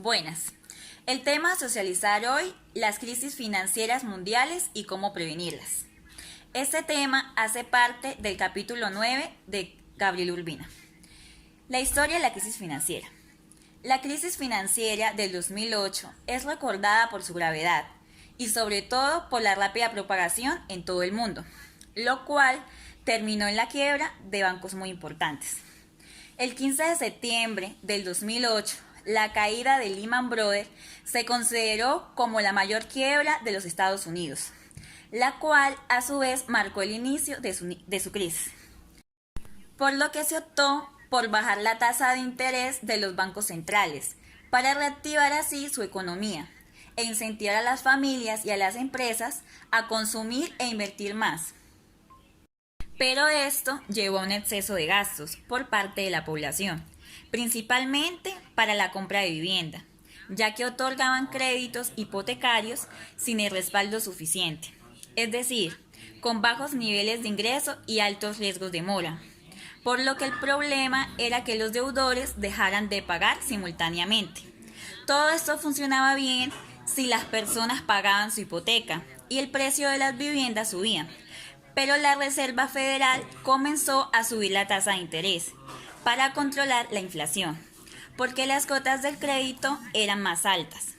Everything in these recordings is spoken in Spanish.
Buenas. El tema a socializar hoy, las crisis financieras mundiales y cómo prevenirlas. Este tema hace parte del capítulo 9 de Gabriel Urbina. La historia de la crisis financiera. La crisis financiera del 2008 es recordada por su gravedad y sobre todo por la rápida propagación en todo el mundo, lo cual terminó en la quiebra de bancos muy importantes. El 15 de septiembre del 2008, la caída de Lehman Brothers se consideró como la mayor quiebra de los Estados Unidos, la cual a su vez marcó el inicio de su crisis, por lo que se optó por bajar la tasa de interés de los bancos centrales, para reactivar así su economía e incentivar a las familias y a las empresas a consumir e invertir más. Pero esto llevó a un exceso de gastos por parte de la población, principalmente para la compra de vivienda, ya que otorgaban créditos hipotecarios sin el respaldo suficiente, es decir, con bajos niveles de ingreso y altos riesgos de mora, por lo que el problema era que los deudores dejaran de pagar simultáneamente. Todo esto funcionaba bien si las personas pagaban su hipoteca y el precio de las viviendas subía, pero la Reserva Federal comenzó a subir la tasa de interés para controlar la inflación, porque las cuotas del crédito eran más altas.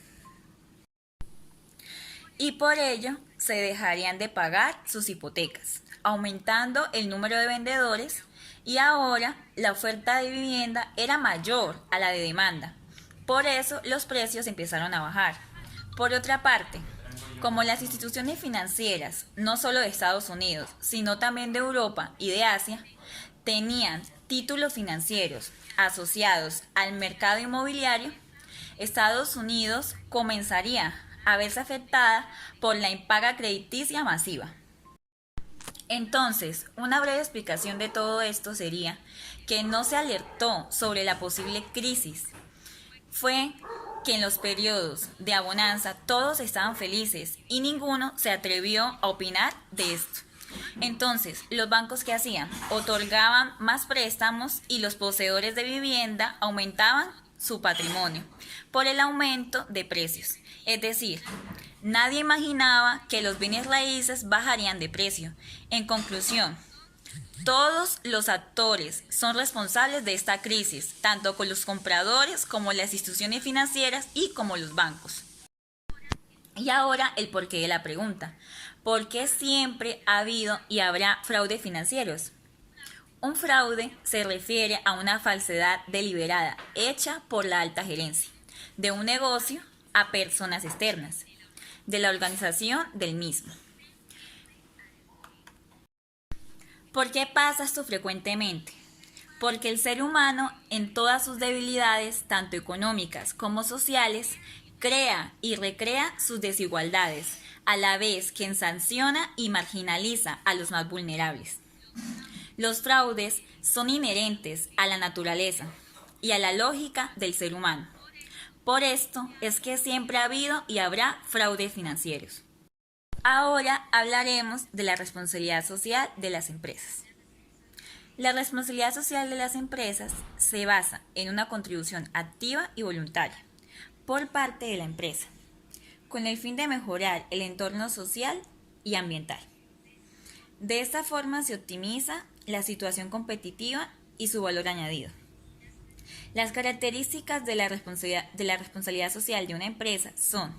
Y por ello se dejarían de pagar sus hipotecas, aumentando el número de vendedores y ahora la oferta de vivienda era mayor a la de demanda. Por eso los precios empezaron a bajar. Por otra parte, como las instituciones financieras, no solo de Estados Unidos, sino también de Europa y de Asia, tenían títulos financieros asociados al mercado inmobiliario, Estados Unidos comenzaría a verse afectada por la impaga crediticia masiva. Entonces, una breve explicación de todo esto sería que no se alertó sobre la posible crisis. Fue que en los periodos de bonanza todos estaban felices y ninguno se atrevió a opinar de esto. Entonces, los bancos ¿qué hacían? Otorgaban más préstamos y los poseedores de vivienda aumentaban su patrimonio por el aumento de precios. Es decir, nadie imaginaba que los bienes raíces bajarían de precio. En conclusión, todos los actores son responsables de esta crisis, tanto con los compradores como las instituciones financieras y como los bancos. Y ahora el porqué de la pregunta. ¿Por qué siempre ha habido y habrá fraudes financieros? Un fraude se refiere a una falsedad deliberada hecha por la alta gerencia de un negocio a personas externas de la organización del mismo. ¿Por qué pasa esto frecuentemente? Porque el ser humano, en todas sus debilidades, tanto económicas como sociales, crea y recrea sus desigualdades, a la vez que sanciona y marginaliza a los más vulnerables. Los fraudes son inherentes a la naturaleza y a la lógica del ser humano. Por esto es que siempre ha habido y habrá fraudes financieros. Ahora hablaremos de la responsabilidad social de las empresas. La responsabilidad social de las empresas se basa en una contribución activa y voluntaria por parte de la empresa, con el fin de mejorar el entorno social y ambiental. De esta forma se optimiza la situación competitiva y su valor añadido. Las características de la responsabilidad social de una empresa son: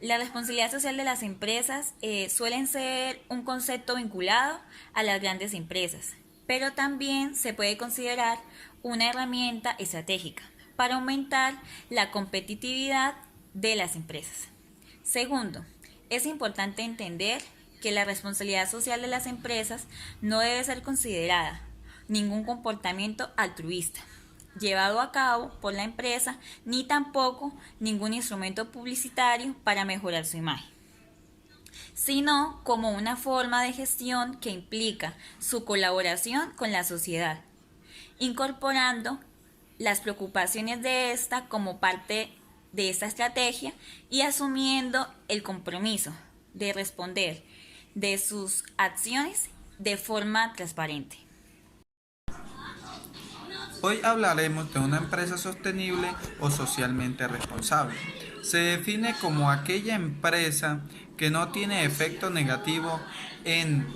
la responsabilidad social de las empresas suelen ser un concepto vinculado a las grandes empresas, pero también se puede considerar una herramienta estratégica para aumentar la competitividad de las empresas. Segundo, es importante entender que la responsabilidad social de las empresas no debe ser considerada ningún comportamiento altruista llevado a cabo por la empresa, ni tampoco ningún instrumento publicitario para mejorar su imagen, sino como una forma de gestión que implica su colaboración con la sociedad, incorporando las preocupaciones de esta como parte de esta estrategia y asumiendo el compromiso de responder de sus acciones de forma transparente. Hoy hablaremos de una empresa sostenible o socialmente responsable. Se define como aquella empresa que no tiene efecto negativo en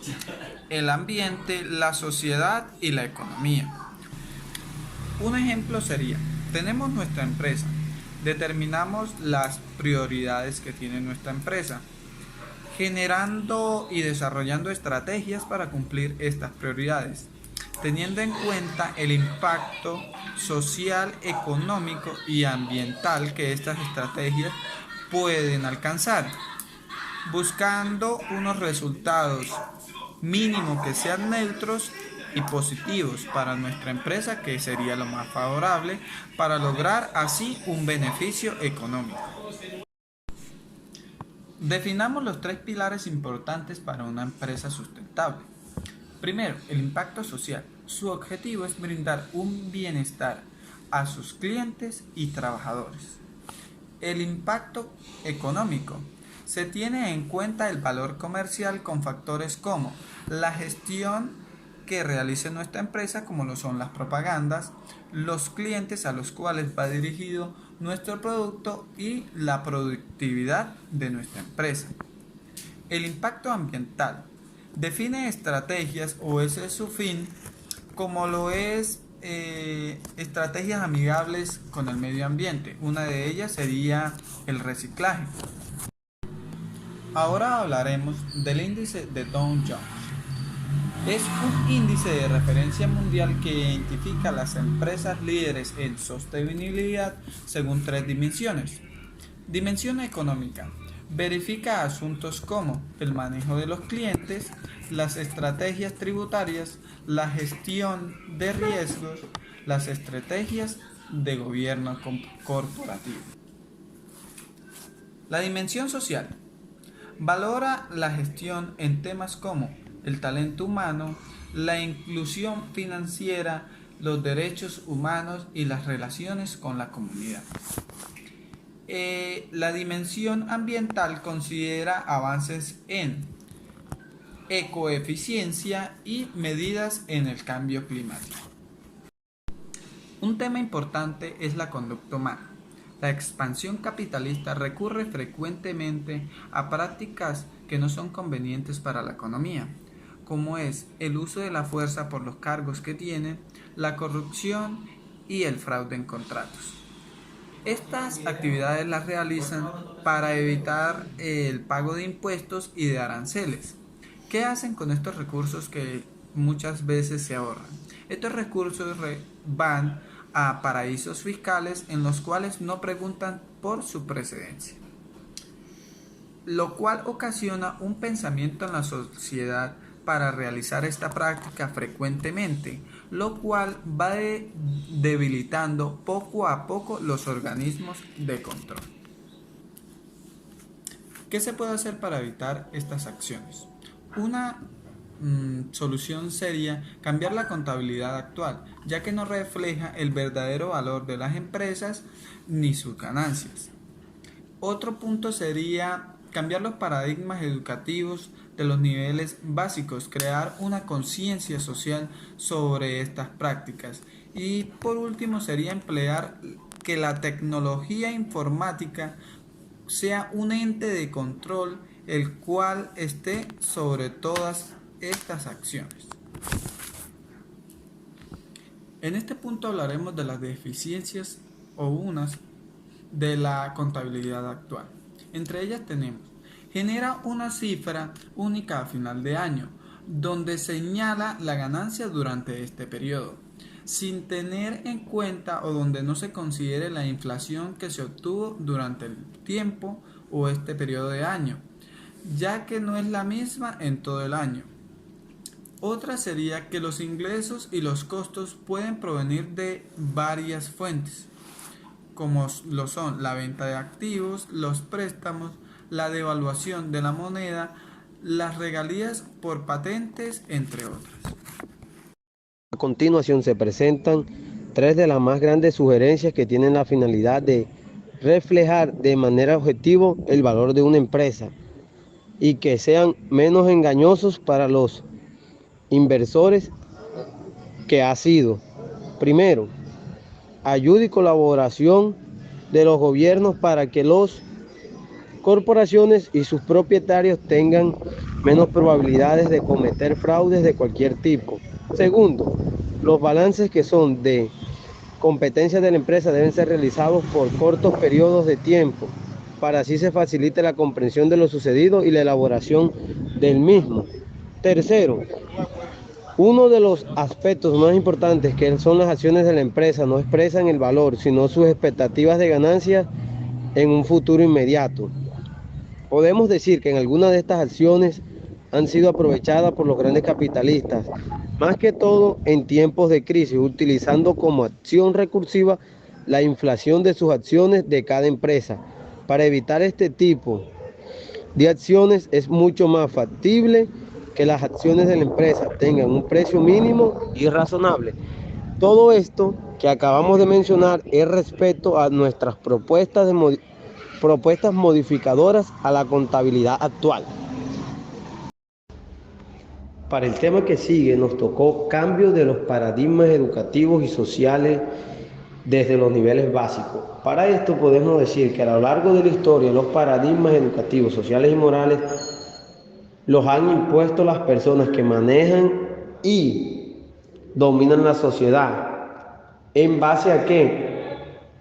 el ambiente, la sociedad y la economía. Un ejemplo sería, tenemos nuestra empresa, determinamos las prioridades que tiene nuestra empresa, generando y desarrollando estrategias para cumplir estas prioridades, teniendo en cuenta el impacto social, económico y ambiental que estas estrategias pueden alcanzar, buscando unos resultados mínimo que sean neutros y positivos para nuestra empresa, que sería lo más favorable para lograr así un beneficio económico. Definamos los tres pilares importantes para una empresa sustentable. Primero, el impacto social. Su objetivo es brindar un bienestar a sus clientes y trabajadores. El impacto económico. Se tiene en cuenta el valor comercial con factores como la gestión que realice nuestra empresa, como lo son las propagandas, los clientes a los cuales va dirigido nuestro producto y la productividad de nuestra empresa. El impacto ambiental define estrategias, o ese es su fin, como lo es estrategias amigables con el medio ambiente. Una de ellas sería el reciclaje. Ahora hablaremos del índice de Dow Jones. Es un índice de referencia mundial que identifica las empresas líderes en sostenibilidad según tres dimensiones. Dimensión económica. Verifica asuntos como el manejo de los clientes, las estrategias tributarias, la gestión de riesgos, las estrategias de gobierno corporativo. La dimensión social. Valora la gestión en temas como el talento humano, la inclusión financiera, los derechos humanos y las relaciones con la comunidad. La dimensión ambiental considera avances en ecoeficiencia y medidas en el cambio climático. Un tema importante es la conducta humana. La expansión capitalista recurre frecuentemente a prácticas que no son convenientes para la economía, como es el uso de la fuerza por los cargos que tiene, la corrupción y el fraude en contratos. Estas actividades las realizan para evitar el pago de impuestos y de aranceles. ¿Qué hacen con estos recursos que muchas veces se ahorran? Estos recursos van a paraísos fiscales en los cuales no preguntan por su precedencia, lo cual ocasiona un pensamiento en la sociedad para realizar esta práctica frecuentemente, lo cual va debilitando poco a poco los organismos de control. ¿Qué se puede hacer para evitar estas acciones? Una solución sería cambiar la contabilidad actual, ya que no refleja el verdadero valor de las empresas ni sus ganancias. Otro punto sería cambiar los paradigmas educativos de los niveles básicos, crear una conciencia social sobre estas prácticas. Y por último sería emplear que la tecnología informática sea un ente de control, el cual esté sobre todas estas acciones. En este punto hablaremos de las deficiencias o unas de la contabilidad actual. Entre ellas tenemos: genera una cifra única a final de año, donde señala la ganancia durante este periodo, sin tener en cuenta o donde no se considere la inflación que se obtuvo durante el tiempo o este periodo de año, ya que no es la misma en todo el año. Otra sería que los ingresos y los costos pueden provenir de varias fuentes, como lo son la venta de activos, los préstamos, la devaluación de la moneda, las regalías por patentes, entre otras. A continuación se presentan tres de las más grandes sugerencias que tienen la finalidad de reflejar de manera objetiva el valor de una empresa y que sean menos engañosos para los inversores, que ha sido: Primero, ayuda y colaboración de los gobiernos para que las corporaciones y sus propietarios tengan menos probabilidades de cometer fraudes de cualquier tipo. Segundo, los balances que son de competencia de la empresa deben ser realizados por cortos periodos de tiempo, para así se facilite la comprensión de lo sucedido y la elaboración del mismo. Tercero, uno de los aspectos más importantes que son las acciones de la empresa no expresan el valor, sino sus expectativas de ganancias en un futuro inmediato. Podemos decir que en algunas de estas acciones han sido aprovechadas por los grandes capitalistas, más que todo en tiempos de crisis, utilizando como acción recursiva la inflación de sus acciones de cada empresa. Para evitar este tipo de acciones es mucho más factible que las acciones de la empresa tengan un precio mínimo y razonable. Todo esto que acabamos de mencionar es respecto a nuestras propuestas modificadoras a la contabilidad actual. Para el tema que sigue nos tocó cambios de los paradigmas educativos y sociales desde los niveles básicos. Para esto podemos decir que a lo largo de la historia los paradigmas educativos, sociales y morales los han impuesto las personas que manejan y dominan la sociedad. ¿En base a qué?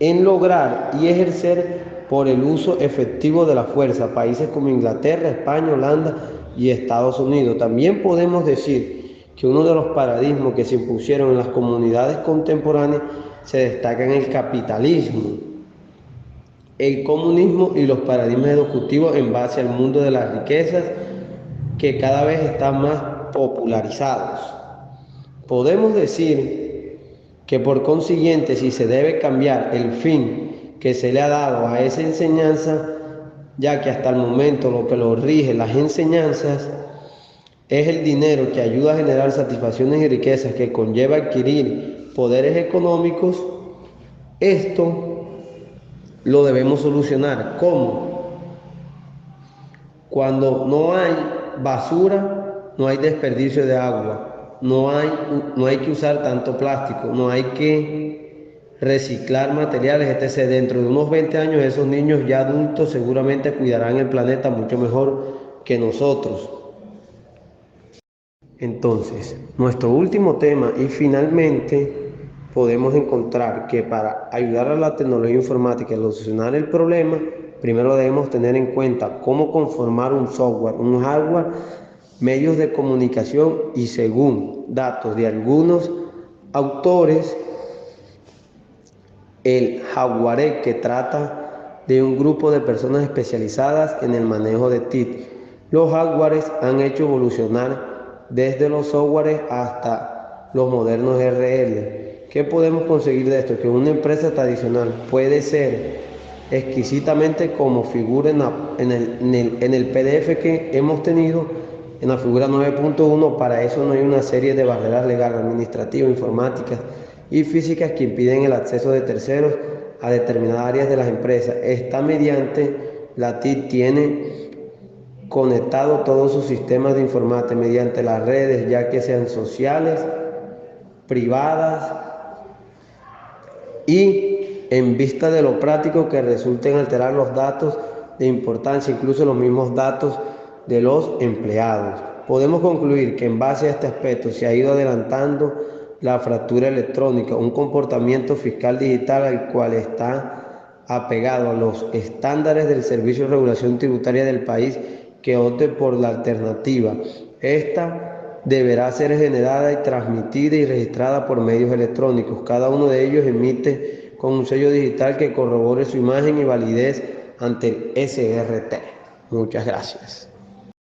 En lograr y ejercer por el uso efectivo de la fuerza. Países como Inglaterra, España, Holanda y Estados Unidos. También podemos decir que uno de los paradigmas que se impusieron en las comunidades contemporáneas se destaca en el capitalismo, el comunismo y los paradigmas educativos en base al mundo de las riquezas que cada vez están más popularizados. Podemos decir que por consiguiente, si se debe cambiar el fin que se le ha dado a esa enseñanza, ya que hasta el momento lo que lo rige las enseñanzas es el dinero que ayuda a generar satisfacciones y riquezas que conlleva adquirir poderes económicos, esto lo debemos solucionar. ¿Cómo? Cuando no hay basura, no hay desperdicio de agua, no hay que usar tanto plástico, no hay que reciclar materiales, etc. Dentro de unos 20 años esos niños ya adultos seguramente cuidarán el planeta mucho mejor que nosotros. Entonces, nuestro último tema y finalmente podemos encontrar que para ayudar a la tecnología informática a solucionar el problema, primero debemos tener en cuenta cómo conformar un software, un hardware, medios de comunicación y según datos de algunos autores, el hardware que trata de un grupo de personas especializadas en el manejo de TIC. Los hardwares han hecho evolucionar desde los softwares hasta los modernos RL. ¿Qué podemos conseguir de esto? Que una empresa tradicional puede ser exquisitamente como figura en el PDF que hemos tenido en la figura 9.1. Para eso no hay una serie de barreras legales, administrativas, informáticas y físicas que impiden el acceso de terceros a determinadas áreas de las empresas. Esta mediante la TIC tiene conectado todos sus sistemas de informática mediante las redes, ya que sean sociales, privadas y en vista de lo práctico que resulten alterar los datos de importancia, incluso los mismos datos de los empleados. Podemos concluir que en base a este aspecto se ha ido adelantando la fractura electrónica, un comportamiento fiscal digital al cual está apegado a los estándares del Servicio de Regulación Tributaria del país que opte por la alternativa. Esta deberá ser generada y transmitida y registrada por medios electrónicos. Cada uno de ellos emite con un sello digital que corrobore su imagen y validez ante el SRT. Muchas gracias.